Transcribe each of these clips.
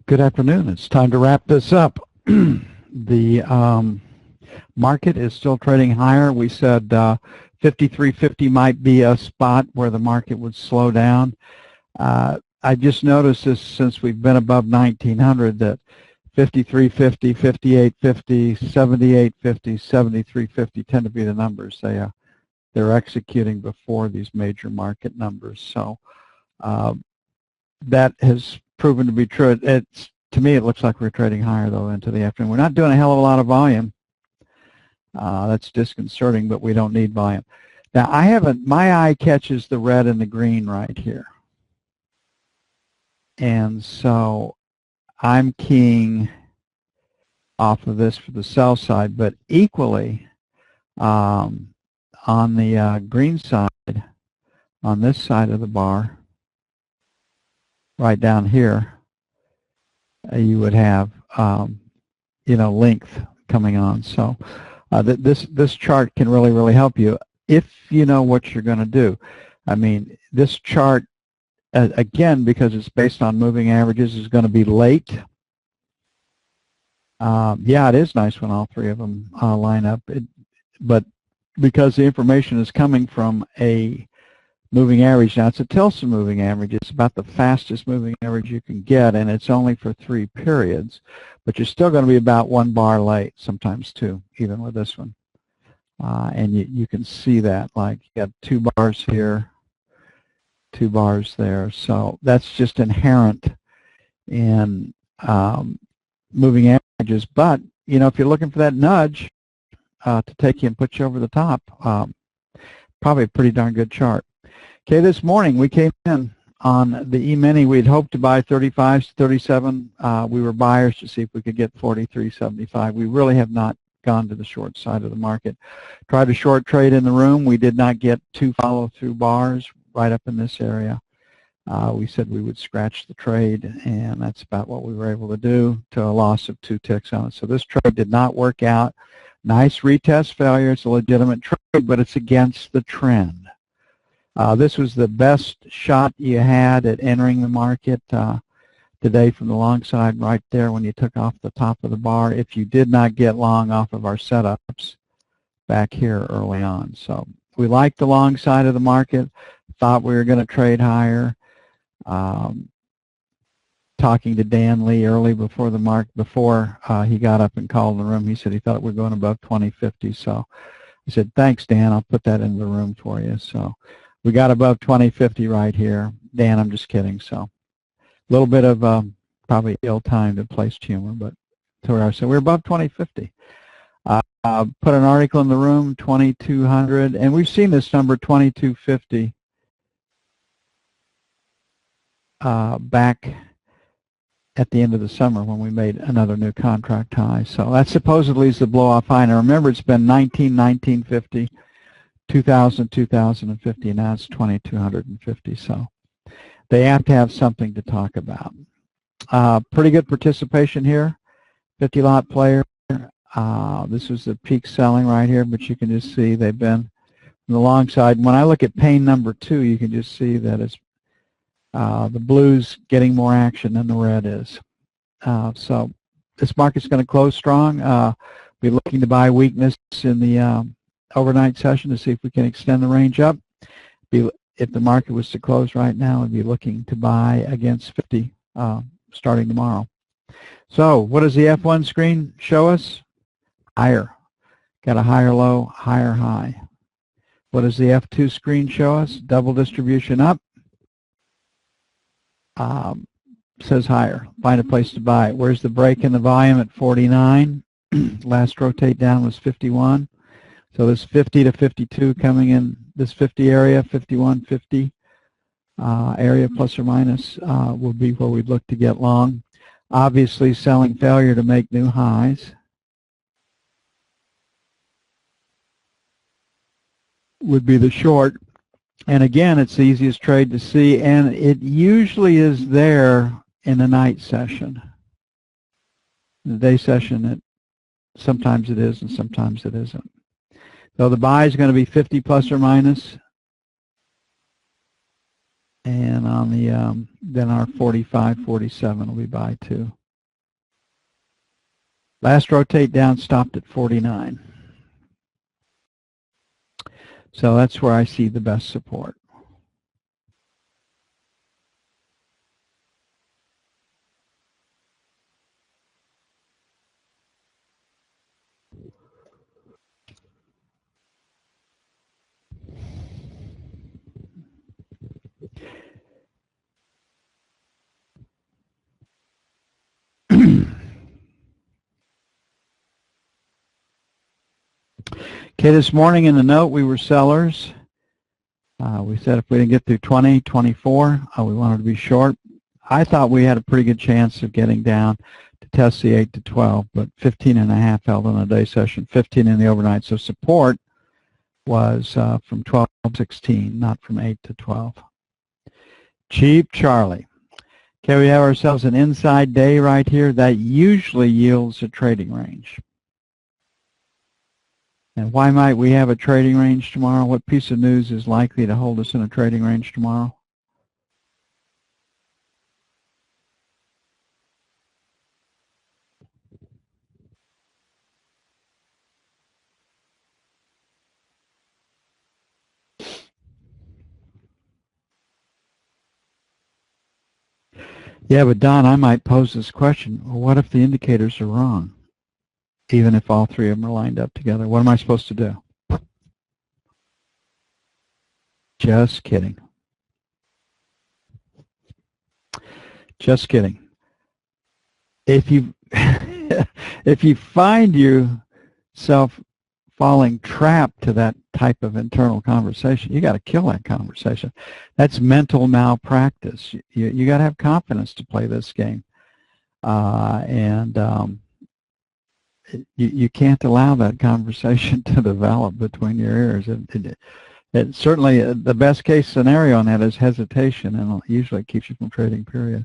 Good afternoon. It's time to wrap this up. The market is still trading higher. We said 53.50 might be a spot where the market would slow down. I just noticed this since we've been above 1900 that 53.50, 58.50, 78.50, 73.50 tend to be the numbers. They're executing before these major market numbers. So that has proven to be true. To me, it looks like we're trading higher, though, into the afternoon. We're not doing a hell of a lot of volume. That's disconcerting, but we don't need volume. Now, my eye catches the red and the green right here. And so I'm keying off of this for the sell side, but equally on the green side, on this side of the bar, right down here, you would have, length coming on. So this chart can really help you if you know what you're going to do. I mean, this chart, again, because it's based on moving averages, is going to be late. Yeah, it is nice when all three of them line up, but because the information is coming from a moving average. Now, it's a Tilson moving average. It's about the fastest moving average you can get, and it's only for 3 periods. But you're still going to be about 1 bar late, sometimes 2, even with this one. And you can see that. Like, you got 2 bars here, 2 bars there. So that's just inherent in moving averages. But, if you're looking for that nudge to take you and put you over the top, probably a pretty darn good chart. Okay, this morning we came in on the E-mini. We'd hoped to buy 35s, 37. We were buyers to see if we could get 43.75. We really have not gone to the short side of the market. Tried a short trade in the room. We did not get 2 follow-through bars right up in this area. We said we would scratch the trade, and that's about what we were able to do, to a loss of 2 ticks on it. So this trade did not work out. Nice retest failure. It's a legitimate trade, but it's against the trend. This was the best shot you had at entering the market today from the long side right there when you took off the top of the bar, if you did not get long off of our setups back here early on. So we liked the long side of the market, thought we were going to trade higher. Talking to Dan Lee early before the before he got up and called in the room, he said he thought we were going above 20.50. So I said, thanks, Dan. I'll put that in the room for you. So we got above 20.50 right here. Dan, I'm just kidding. So a little bit of probably ill-timed placed humor, but so we're above 20.50. Put an article in the room, 2200, and we've seen this number 2250 back at the end of the summer when we made another new contract high. So that supposedly is the blow-off high. Now remember, it's been 1950. 2000, 2050, now it's 2250. So they have to have something to talk about. Pretty good participation here, 50 lot player. This was the peak selling right here, but you can just see they've been on the long side. When I look at pane number 2, you can just see that it's the blue's getting more action than the red is. So this market's going to close strong. Be looking to buy weakness in the overnight session to see if we can extend the range up. If the market was to close right now, we'd be looking to buy against 50 starting tomorrow. So what does the F1 screen show us? Higher. Got a higher low, higher high. What does the F2 screen show us? Double distribution up. Says higher. Find a place to buy. Where's the break in the volume at 49? Last rotate down was 51. So this 50 to 52 coming in this 50 area, 51, 50 area plus or minus will be where we'd look to get long. Obviously, selling failure to make new highs would be the short. And again, it's the easiest trade to see, and it usually is there in the night session. In the day session, sometimes it is and sometimes it isn't. So the buy is going to be 50 plus or minus. And on the then our 45, 47 will be buy 2. Last rotate down stopped at 49. So that's where I see the best support. Okay, this morning in the note we were sellers. We said if we didn't get through 20, 24, we wanted to be short. I thought we had a pretty good chance of getting down to test the 8 to 12, but 15.5 held on a day session, 15 in the overnight. So support was from 12 to 16, not from 8 to 12. Cheap Charlie. Okay, we have ourselves an inside day right here. That usually yields a trading range. And why might we have a trading range tomorrow? What piece of news is likely to hold us in a trading range tomorrow? Yeah, but Don, I might pose this question. Well, what if the indicators are wrong? Even if all three of them are lined up together, what am I supposed to do? Just kidding. Just kidding. If you if you find yourself falling trapped to that type of internal conversation, you got to kill that conversation. That's mental malpractice. You got to have confidence to play this game, you can't allow that conversation to develop between your ears. It certainly, the best case scenario on that is hesitation, and usually it keeps you from trading, period.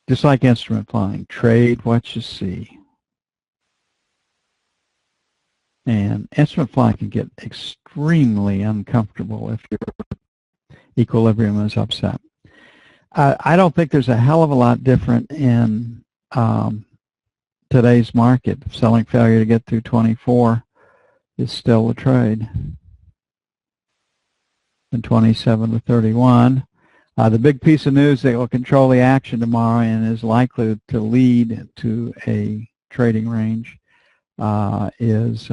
Just like instrument flying, trade what you see. And instrument flying can get extremely uncomfortable if your equilibrium is upset. I don't think there's a hell of a lot different in today's market. Selling failure to get through 24 is still a trade. And 27 to 31. The big piece of news that will control the action tomorrow and is likely to lead to a trading range is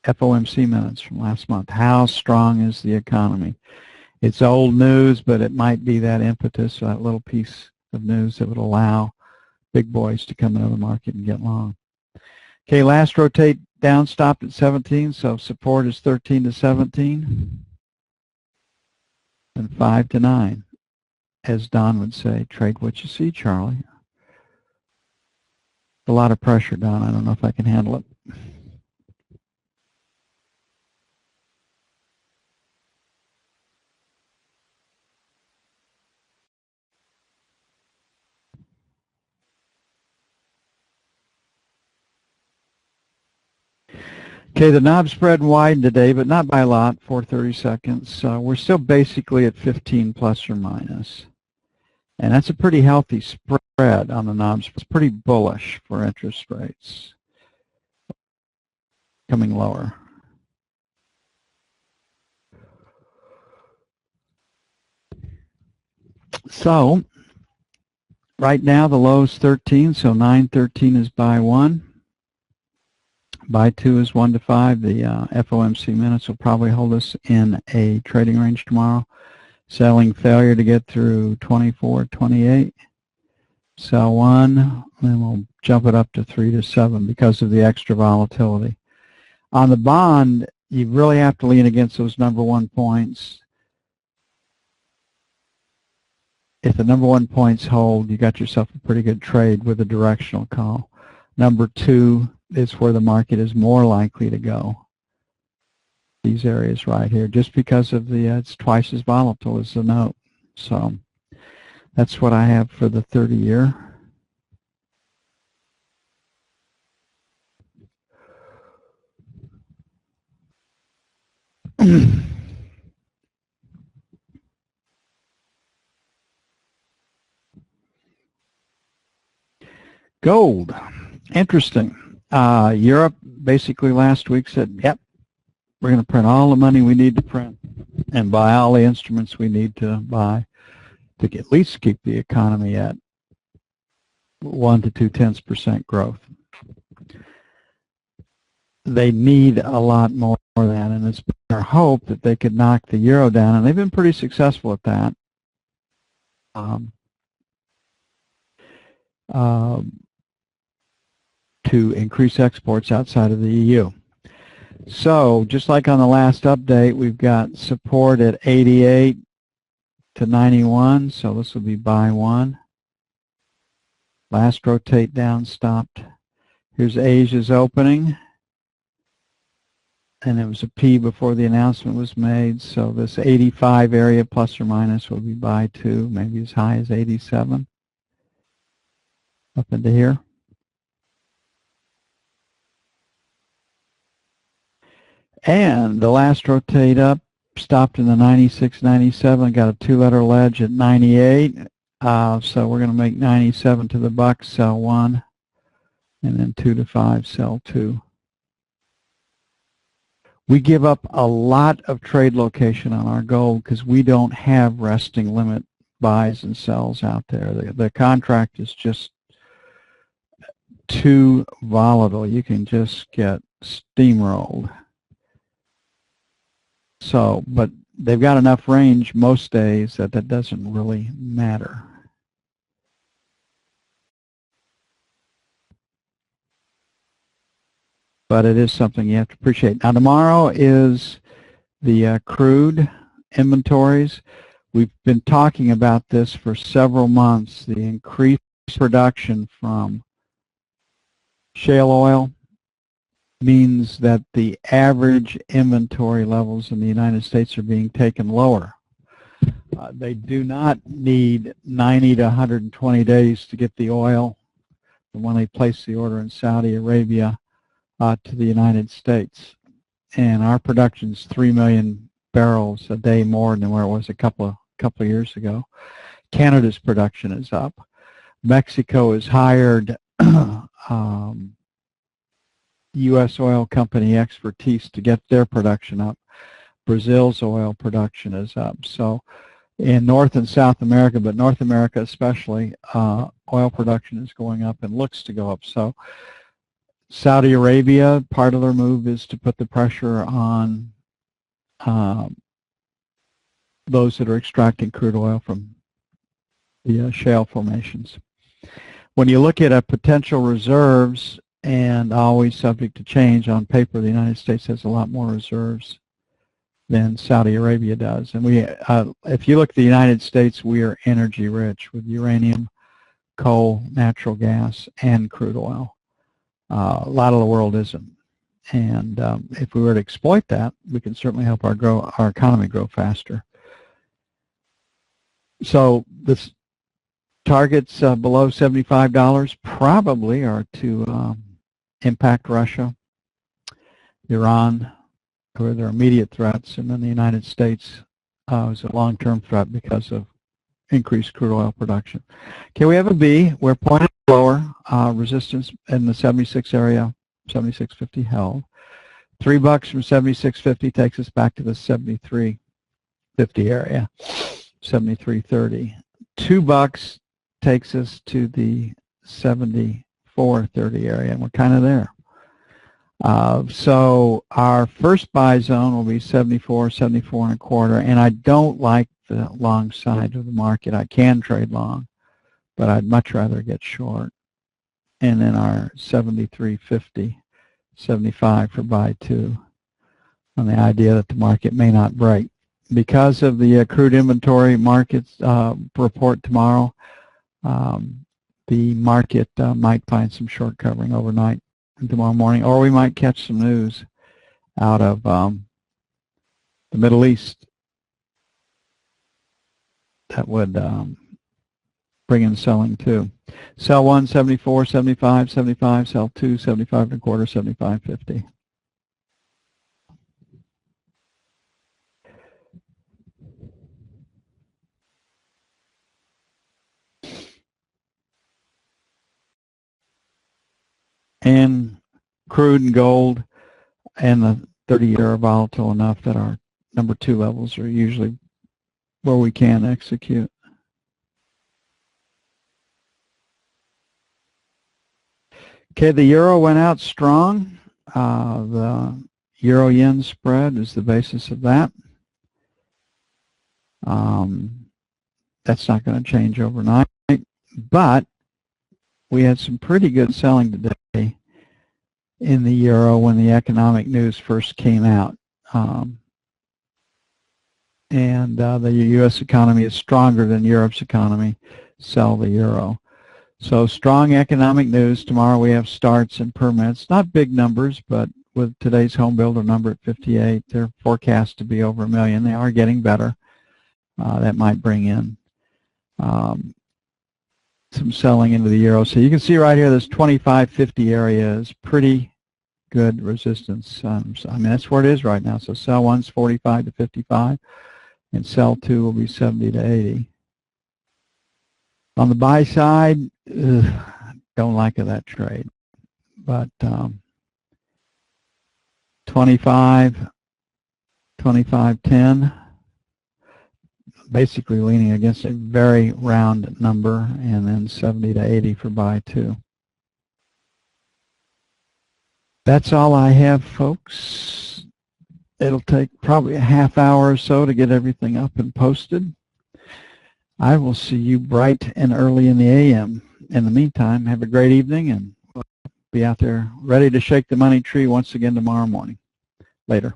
FOMC minutes from last month. How strong is the economy? It's old news, but it might be that impetus, that little piece of news that would allow big boys to come into the market and get long. Okay, last rotate down stopped at 17, so support is 13 to 17. And 5 to 9. As Don would say, trade what you see, Charlie. A lot of pressure, Don. I don't know if I can handle it. Okay, the knob spread widened today, but not by a lot, 4/32. We're still basically at 15 plus or minus. And that's a pretty healthy spread on the knobs. It's pretty bullish for interest rates coming lower. So right now the low is 13, so 9.13 is buy 1. Buy 2 is 1 to 5. The FOMC minutes will probably hold us in a trading range tomorrow. Selling failure to get through 24, 28. Sell 1, then we'll jump it up to 3 to 7 because of the extra volatility. On the bond, you really have to lean against those number 1 points. If the number 1 points hold, you got yourself a pretty good trade with a directional call. Number 2 is where the market is more likely to go. These areas right here, just because of the it's twice as volatile as the note. So that's what I have for the 30-year. Gold. Interesting. Europe basically last week said, yep, we're going to print all the money we need to print and buy all the instruments we need to buy to at least keep the economy at 1 to 0.2% growth. They need a lot more than that, and it's been our hope that they could knock the euro down, and they've been pretty successful at that. To increase exports outside of the EU. So just like on the last update, we've got support at 88 to 91, so this will be buy one. Last rotate down stopped. Here's Asia's opening, and it was a P before the announcement was made, so this 85 area plus or minus will be buy two, maybe as high as 87 up into here. And the last rotate up stopped in the 96, 97, got a two-letter ledge at 98. So we're going to make 97 to the buck, sell one, and then 2 to 5, sell two. We give up a lot of trade location on our gold because we don't have resting limit buys and sells out there. The contract is just too volatile. You can just get steamrolled. So, but they've got enough range most days that that doesn't really matter. But it is something you have to appreciate. Now, tomorrow is the crude inventories. We've been talking about this for several months, the increased production from shale oil means that the average inventory levels in the United States are being taken lower. They do not need 90 to 120 days to get the oil from when they place the order in Saudi Arabia to the United States. And our production is 3 million barrels a day more than where it was a couple of years ago. Canada's production is up. Mexico has hired U.S. oil company expertise to get their production up. Brazil's oil production is up. So in North and South America, but North America especially, oil production is going up and looks to go up. So Saudi Arabia, part of their move is to put the pressure on those that are extracting crude oil from the shale formations. When you look at potential reserves, and always subject to change, on paper the United States has a lot more reserves than Saudi Arabia does. And we, if you look at the United States, we are energy rich with uranium, coal, natural gas, and crude oil. A lot of the world isn't. And if we were to exploit that, we can certainly help our economy grow faster. So this targets below $75 probably are to impact Russia, Iran, who are their immediate threats, and then the United States is a long-term threat because of increased crude oil production. Okay, we have a B. We're pointed lower. Resistance in the 76 area, 76.50 held. $3 from 76.50 takes us back to the 73.50 area, 73.30. $2 takes us to the 74.30 area, and we're kind of there. So our first buy zone will be 74, 74 and a quarter, and I don't like the long side of the market. I can trade long, but I'd much rather get short. And then our 73.50, 75 for buy two, on the idea that the market may not break. Because of the crude inventory markets report tomorrow, the market might find some short covering overnight and tomorrow morning, or we might catch some news out of the Middle East that would bring in selling too. Sell one, 74, 75, 75, sell two, 75 and a quarter, 75.50. and crude and gold and the 30-year are volatile enough that our number 2 levels are usually where we can execute. Okay, the euro went out strong. The euro-yen spread is the basis of that. That's not going to change overnight, but we had some pretty good selling today in the euro when the economic news first came out. The U.S. economy is stronger than Europe's economy. Sell the euro. So strong economic news. Tomorrow we have starts and permits. Not big numbers, but with today's home builder number at 58, they're forecast to be over 1 million. They are getting better. That might bring in some selling into the euro. So you can see right here, this 25.50 area is pretty good resistance. I mean, that's where it is right now. So sell 1's 45 to 55, and sell 2 will be 70 to 80. On the buy side, don't like that trade, but 25, 25.10, basically leaning against a very round number, and then 70 to 80 for buy 2. That's all I have, folks. It'll take probably a half hour or so to get everything up and posted. I will see you bright and early in the AM. In the meantime, have a great evening, and we'll be out there ready to shake the money tree once again tomorrow morning. Later.